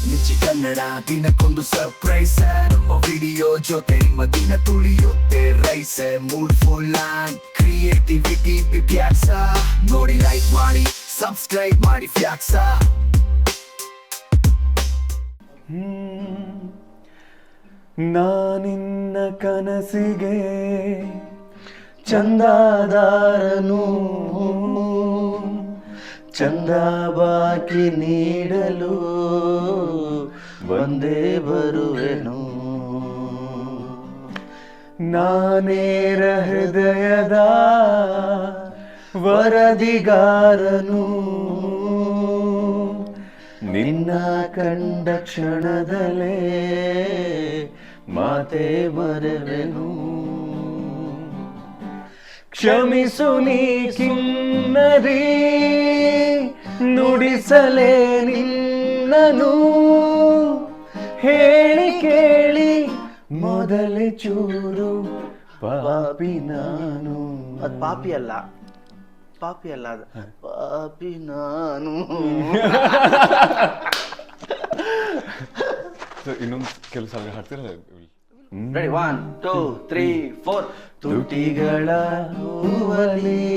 ನಿಚ್ಚಿ ಕನ್ನಡ ದಿನಕ್ಕೊಂದು ಸರ್ಪ್ರೈಸ್ ನಮ್ಮ ವಿಡಿಯೋ ಜೊತೆ ನಿಮ್ಮ ದಿನ ತುಳಿಯುತ್ತೆ rise mood full on creativity ಬಿಬ್ಯಾಕ್ಸ ನೋಡಿ ಲೈಕ್ ಮಾಡಿ ಸಬ್ಸ್ಕ್ರೈಬ್ ಮಾಡಿ ಫ್ಯಾಕ್ಸ ನಾನಿನ್ನ ಕನಸಿಗೆ ಚಂದಾದಾರನು ಚಂದ ಬಾಕಿ ನೀಡಲು ಬಂದೇ ಬರುವೆನು ನಾನೇರ ಹೃದಯದ ವರದಿಗಾರನು ನಿನ್ನ ಕಂಡ ಕ್ಷಣದಲ್ಲೇ ಮಾತೆ ಮರೆವೆನು ಕ್ಷಮಿಸು ನೀ ಕಿನ್ನರಿ ನುಡಿಸಲೇ ನಿನ್ನನು ಹೇಳಿ ಕೇಳಿ ಮೊದಲೇ ಚೂರು ಪಾಪಿ ನಾನು ಅದು ಪಾಪಿ ಅಲ್ಲ ಅದು ಪಾಪಿ ನಾನು ಇನ್ನೊಂದು ಕೆಲಸ ಹಾಡ್ತೀರ ರೆಡಿ 1 2 3 4 ತುಟಿಗಳ ಹೂವಲಿ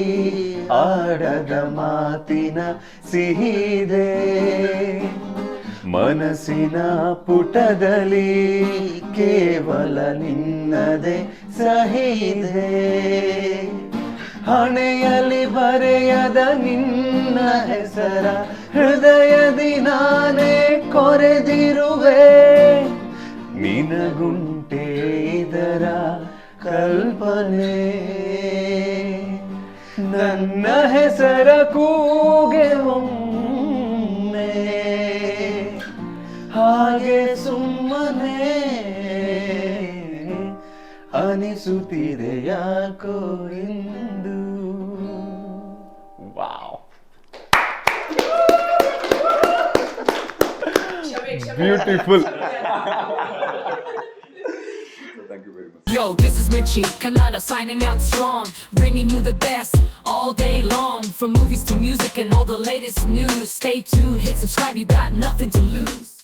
ಆಡದ ಮಾತಿನ ಸಿಹಿದೆ ಮನಸ್ಸಿನ ಪುಟದಲ್ಲಿ ಕೇವಲ ನಿನ್ನದೇ ಸಹಿದೆ ಹಣೆಯಲ್ಲಿ ಬರೆಯದ ನಿನ್ನ ಹೆಸರ ಹೃದಯದಿ ನಾನೇ ಕೊರೆದಿರುವೆ ನಿನಗುಂಟೆ ಇದರ ಕಲ್ಪನೆ ನನ್ನ ಹೆಸರ ಕೂಗೆ ಒಮ್ಮೆ ಹಾಗೆ ಸುಮ್ಮನೆ ಅನಿಸುತ್ತಿದೆ ಯಾಕೋ ಇಂದು wow beautiful Yo, this is Richie Kalala signing out strong, bringing you the best all day long. From movies to music and all the latest news. Stay tuned, hit subscribe, you got nothing to lose.